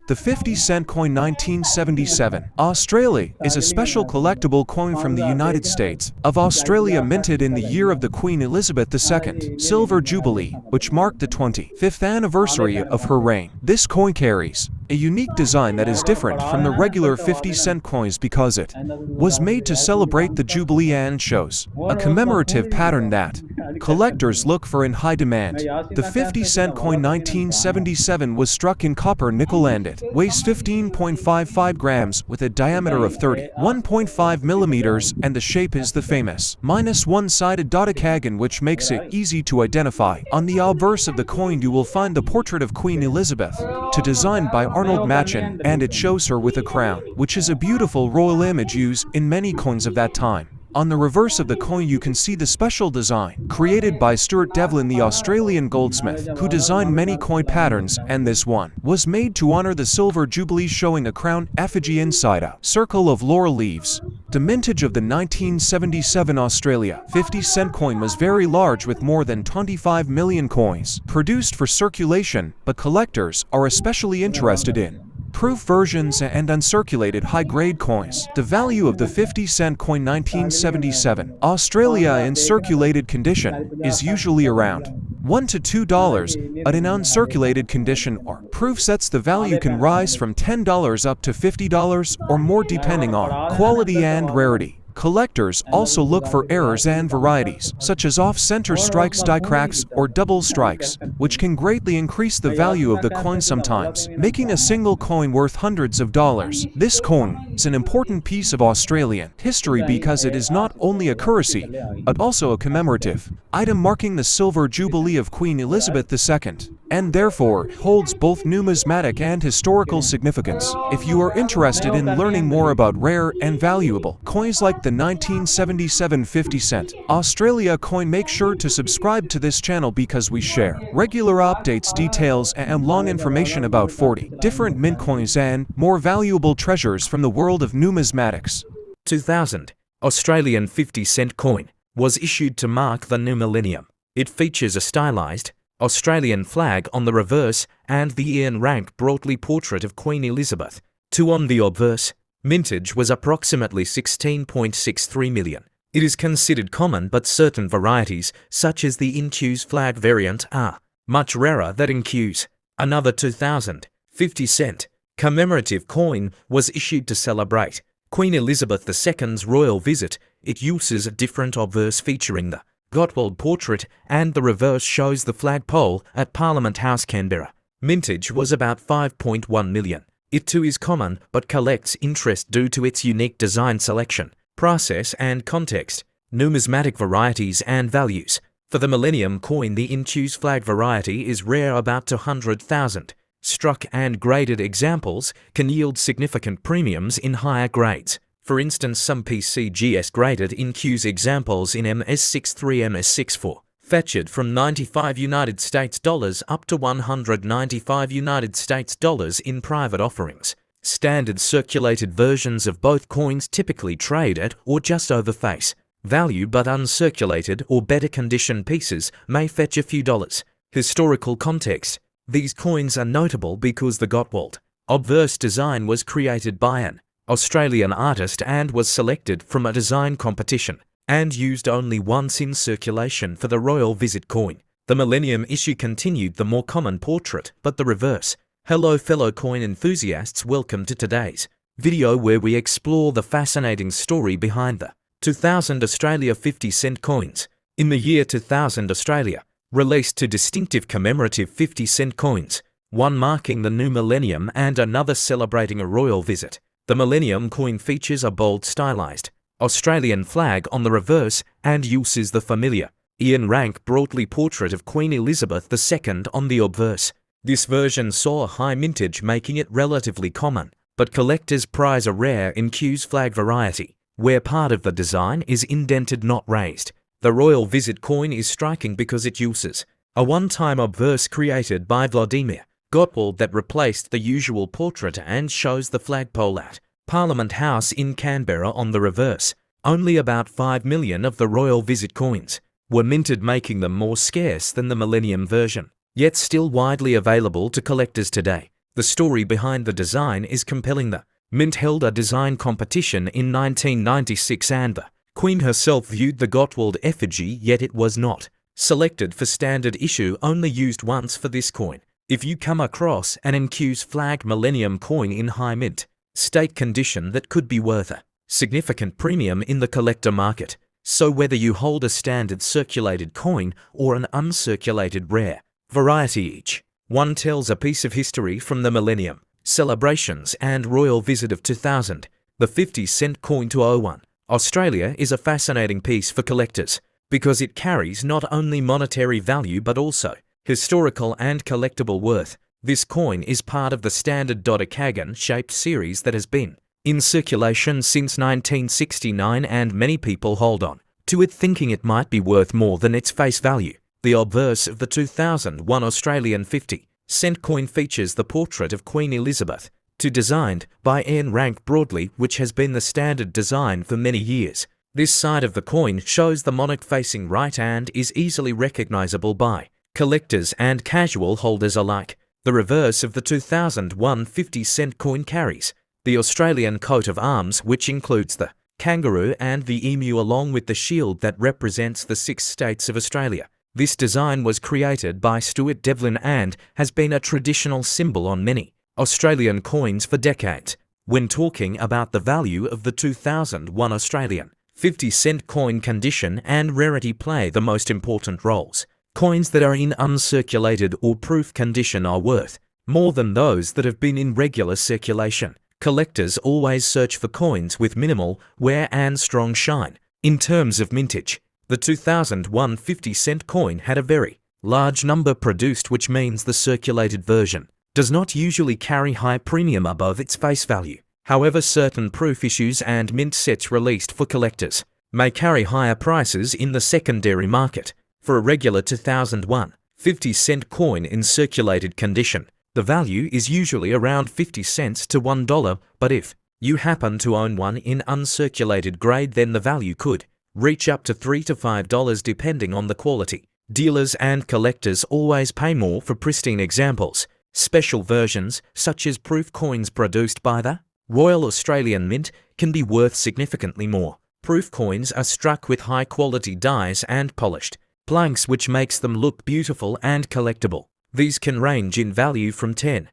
The 50-cent coin 1977. Australia is a special collectible coin from the United States of Australia minted in the year of the Queen Elizabeth II Silver Jubilee, which marked the 25th anniversary of her reign. This coin carries a unique design that is different from the regular 50-cent coins because it was made to celebrate the Jubilee and shows a commemorative pattern that collectors look for in high demand. The 50-cent coin 1977 was struck in copper nickel and it weighs 15.55 grams with a diameter of 31.5 millimeters, and the shape is the famous -one-sided dodecagon, which makes it easy to identify. On the obverse of the coin you will find the portrait of Queen Elizabeth, designed by Arnold Machin, and it shows her with a crown, which is a beautiful royal image used in many coins of that time. On the reverse of the coin you can see the special design created by Stuart Devlin, the Australian goldsmith, who designed many coin patterns, and this one was made to honor the Silver Jubilee, showing a crown effigy inside a circle of laurel leaves. The mintage of the 1977 Australia 50-cent coin was very large, with more than 25 million coins produced for circulation, but collectors are especially interested in proof versions and uncirculated high-grade coins. The value of the 50-cent coin 1977 Australia in circulated condition is usually around $1 to $2, but in uncirculated condition or proof sets the value can rise from $10 up to $50 or more depending on quality and rarity. Collectors also look for errors and varieties, such as off-center strikes, die cracks, or double strikes, which can greatly increase the value of the coin, sometimes making a single coin worth hundreds of dollars. This coin is an important piece of Australian history because it is not only a currency, but also a commemorative item marking the Silver Jubilee of Queen Elizabeth II, and therefore holds both numismatic and historical significance. If you are interested in learning more about rare and valuable coins like the 1977 50-cent Australia coin, make sure to subscribe to this channel because we share regular updates, details, and long information about 40 different mint coins and more valuable treasures from the world of numismatics. 2000 Australian 50-cent coin was issued to mark the new millennium. It features a stylized Australian flag on the reverse and the Ian Rank broadly portrait of Queen Elizabeth II on the obverse. Mintage was approximately 16.63 million. It is considered common, but certain varieties, such as the InQ's flag variant, are much rarer than InQ's. Another 2000 50-cent commemorative coin was issued to celebrate Queen Elizabeth II's royal visit. It uses a different obverse featuring the Gottwald portrait, and the reverse shows the flagpole at Parliament House, Canberra. Mintage was about 5.1 million. It too is common, but collects interest due to its unique design, selection, process and context. Numismatic varieties and values. For the Millennium coin, the InQ's flag variety is rare, about 200,000. Struck and graded examples can yield significant premiums in higher grades. For instance, some PCGS graded InQ's examples in MS63, MS64 fetched from $95 up to $195 in private offerings. Standard circulated versions of both coins typically trade at or just over face value, but uncirculated or better condition pieces may fetch a few dollars. Historical context. These coins are notable because the Gottwald obverse design was created by an Australian artist and was selected from a design competition and used only once in circulation for the royal visit coin. The Millennium issue continued the more common portrait, but the reverse. Hello fellow coin enthusiasts, welcome to today's video where we explore the fascinating story behind the 2000 Australia 50-cent coins. In the year 2000, Australia released two distinctive commemorative 50-cent coins, one marking the new millennium and another celebrating a royal visit. The Millennium coin features a bold stylized Australian flag on the reverse and uses the familiar Ian Rank broadly portrait of Queen Elizabeth II on the obverse. This version saw a high mintage, making it relatively common, but collectors prize a rare InQ's flag variety, where part of the design is indented, not raised. The royal visit coin is striking because it uses a one-time obverse created by Vladimir Gottwald that replaced the usual portrait and shows the flagpole at Parliament House in Canberra on the reverse. Only about 5 million of the royal visit coins were minted, making them more scarce than the Millennium version, yet still widely available to collectors today. The story behind the design is compelling. The mint held a design competition in 1996 and the Queen herself viewed the Gottwald effigy, yet it was not selected for standard issue, only used once for this coin. If you come across an NQ's flag Millennium coin in high mint state condition, that could be worth a significant premium in the collector market. So whether you hold a standard circulated coin or an uncirculated rare variety, each one tells a piece of history from the Millennium celebrations and royal visit of 2000. The 50-cent coin to 01 Australia is a fascinating piece for collectors because it carries not only monetary value but also historical and collectible worth. This coin is part of the standard dodecagon-shaped series that has been in circulation since 1969, and many people hold on to it thinking it might be worth more than its face value. The obverse of the 2001 Australian 50-cent coin features the portrait of Queen Elizabeth II, designed by Ian Rank Broadley, which has been the standard design for many years. This side of the coin shows the monarch facing right and is easily recognizable by collectors and casual holders alike. The reverse of the 2001 50-cent coin carries the Australian coat of arms, which includes the kangaroo and the emu along with the shield that represents the 6 states of Australia. This design was created by Stuart Devlin and has been a traditional symbol on many Australian coins for decades. When talking about the value of the 2001 Australian 50-cent coin, condition and rarity play the most important roles. Coins that are in uncirculated or proof condition are worth more than those that have been in regular circulation. Collectors always search for coins with minimal wear and strong shine. In terms of mintage, the 2001 50-cent coin had a very large number produced, which means the circulated version does not usually carry high premium above its face value. However, certain proof issues and mint sets released for collectors may carry higher prices in the secondary market. For a regular 2001 50-cent coin in circulated condition, the value is usually around 50 cents to $1, but if you happen to own one in uncirculated grade, then the value could reach up to $3 to $5 depending on the quality. Dealers and collectors always pay more for pristine examples. Special versions, such as proof coins produced by the Royal Australian Mint, can be worth significantly more. Proof coins are struck with high-quality dies and polished blanks, which makes them look beautiful and collectible. These can range in value from $10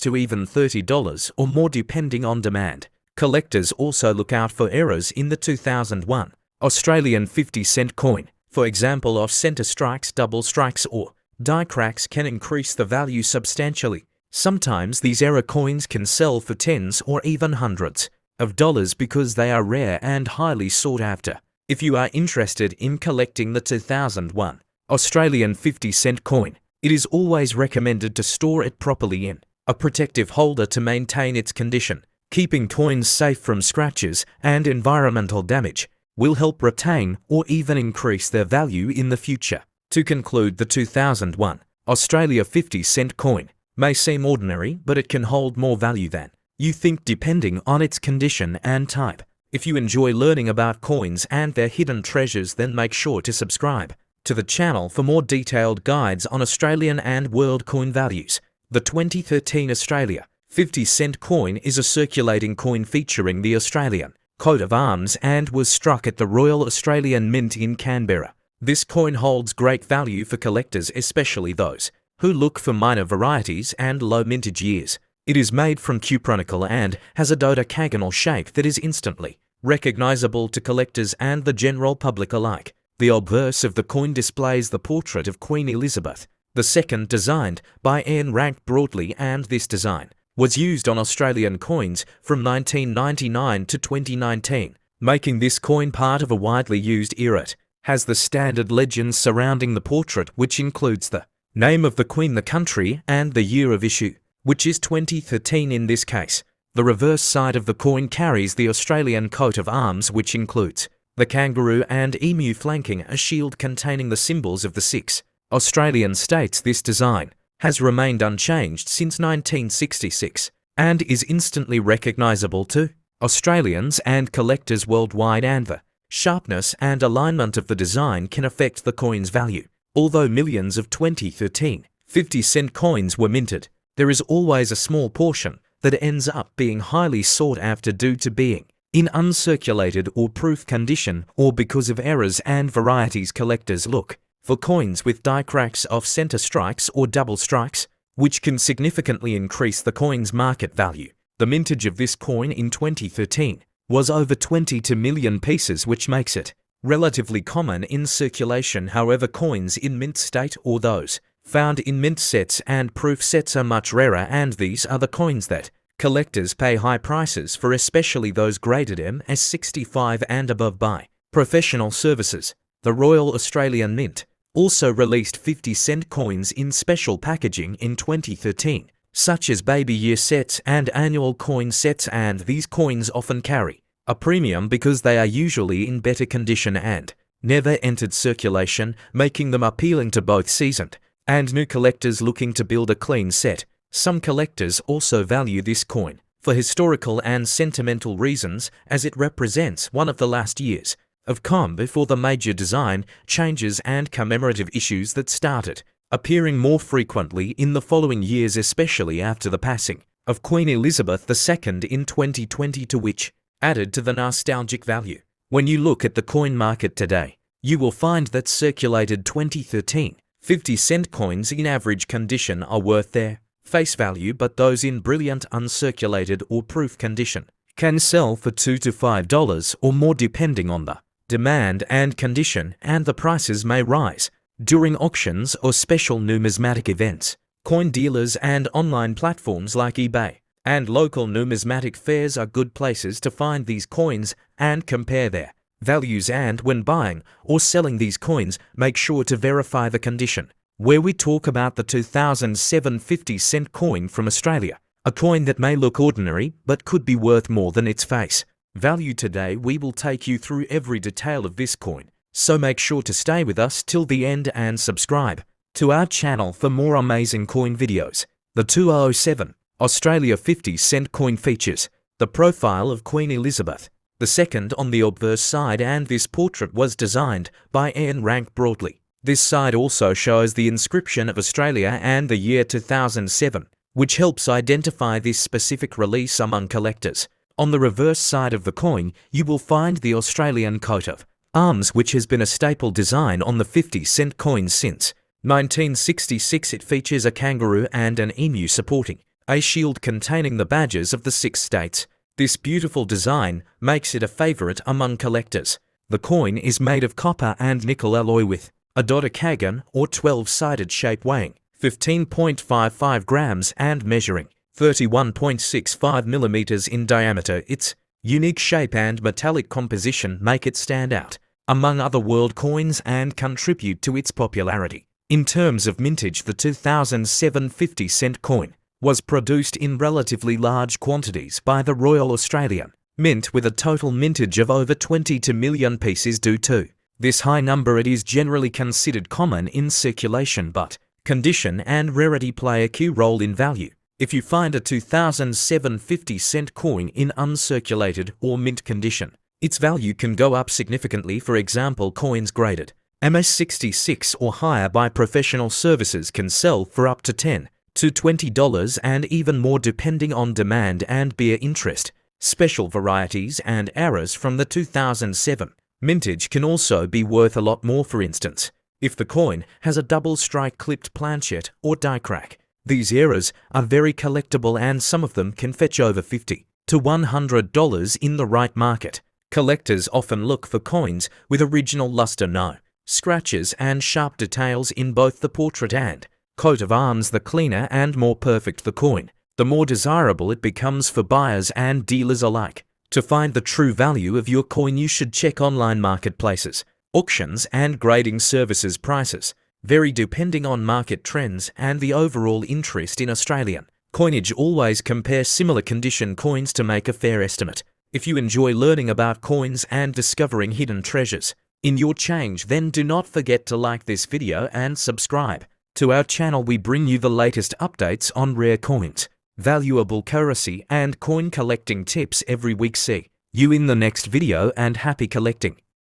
to even $30 or more depending on demand. Collectors also look out for errors in the 2001 Australian 50-cent coin. For example, off-center strikes, double strikes or die cracks can increase the value substantially. Sometimes these error coins can sell for tens or even hundreds of dollars because they are rare and highly sought after. If you are interested in collecting the 2001 Australian 50-cent coin, it is always recommended to store it properly in a protective holder to maintain its condition. Keeping coins safe from scratches and environmental damage will help retain or even increase their value in the future. To conclude, the 2001 Australia 50-cent coin may seem ordinary, but it can hold more value than you think depending on its condition and type. If you enjoy learning about coins and their hidden treasures, then make sure to subscribe to the channel for more detailed guides on Australian and world coin values. The 2013 Australia 50-cent coin is a circulating coin featuring the Australian coat of arms and was struck at the Royal Australian Mint in Canberra. This coin holds great value for collectors, especially those who look for minor varieties and low mintage years. It is made from cupronickel and has a dodecagonal shape that is instantly recognizable to collectors and the general public alike. The obverse of the coin displays the portrait of Queen Elizabeth II, designed by Ian Rank Broadley, and this design was used on Australian coins from 1999 to 2019, making this coin part of a widely used era. It has the standard legends surrounding the portrait, which includes the name of the Queen, the country, and the year of issue, which is 2013 in this case. The reverse side of the coin carries the Australian coat of arms, which includes the kangaroo and emu flanking a shield containing the symbols of the 6 Australian states. This design has remained unchanged since 1966 and is instantly recognizable to Australians and collectors worldwide, and the sharpness and alignment of the design can affect the coin's value. Although millions of 2013 50-cent coins were minted, there is always a small portion that ends up being highly sought after due to being in uncirculated or proof condition, or because of errors and varieties. Collectors look for coins with die cracks of center strikes or double strikes, which can significantly increase the coin's market value. The mintage of this coin in 2013 was over 22 million pieces, which makes it relatively common in circulation. However, coins in mint state or those found in mint sets and proof sets are much rarer, and these are the coins that collectors pay high prices for, especially those graded MS65 and above by professional services. The Royal Australian Mint also released 50-cent coins in special packaging in 2013, such as baby year sets and annual coin sets, and these coins often carry a premium because they are usually in better condition and never entered circulation, making them appealing to both seasoned and new collectors looking to build a clean set. Some collectors also value this coin for historical and sentimental reasons, as it represents one of the last years of calm before the major design changes and commemorative issues that started appearing more frequently in the following years, especially after the passing of Queen Elizabeth II in 2020, to which added to the nostalgic value. When you look at the coin market today, you will find that circulated 2013 50-cent coins in average condition are worth their face value, but those in brilliant uncirculated or proof condition can sell for $2 to $5 or more, depending on the demand and condition, and the prices may rise during auctions or special numismatic events. Coin dealers and online platforms like eBay and local numismatic fairs are good places to find these coins and compare their values, and when buying or selling these coins, make sure to verify the condition. Where we talk about the 2007 50-cent coin from Australia, a coin that may look ordinary but could be worth more than its face value. Today we will take you through every detail of this coin, so make sure to stay with us till the end and subscribe to our channel for more amazing coin videos. The 2007 Australia 50-cent coin features the profile of Queen Elizabeth II on the obverse side, and this portrait was designed by Ian Rank Broadley. This side also shows the inscription of Australia and the year 2007, which helps identify this specific release among collectors. On the reverse side of the coin, you will find the Australian coat of arms, which has been a staple design on the 50-cent coins since 1966. It features a kangaroo and an emu supporting a shield containing the badges of the 6 states. This beautiful design makes it a favorite among collectors. The coin is made of copper and nickel alloy with a dodecagon or 12-sided shape, weighing 15.55 grams and measuring 31.65 millimeters in diameter. Its unique shape and metallic composition make it stand out among other world coins and contribute to its popularity. In terms of mintage, the 2007 50-cent coin was produced in relatively large quantities by the Royal Australian Mint, with a total mintage of over 22 million pieces. Due to this high number, it is generally considered common in circulation, but condition and rarity play a key role in value. If you find a 2007 50-cent coin in uncirculated or mint condition, its value can go up significantly. For example, coins graded MS66 or higher by professional services can sell for up to $10 to $20 and even more, depending on demand and beer interest. Special varieties and errors from the 2007 mintage can also be worth a lot more. For instance, if the coin has a double strike clipped planchet or die crack, these errors are very collectible, and some of them can fetch over $50 to $100 in the right market. Collectors often look for coins with original luster, no scratches, and sharp details in both the portrait and coat of arms. The cleaner and more perfect the coin, the more desirable it becomes for buyers and dealers alike. To find the true value of your coin, you should check online marketplaces, auctions, and grading services. Prices vary depending on market trends and the overall interest in Australian coinage. Always compare similar condition coins to make a fair estimate. If you enjoy learning about coins and discovering hidden treasures in your change, then do not forget to like this video and subscribe to our channel. We bring you the latest updates on rare coins, valuable currency, and coin collecting tips every week. See you in the next video, and happy collecting.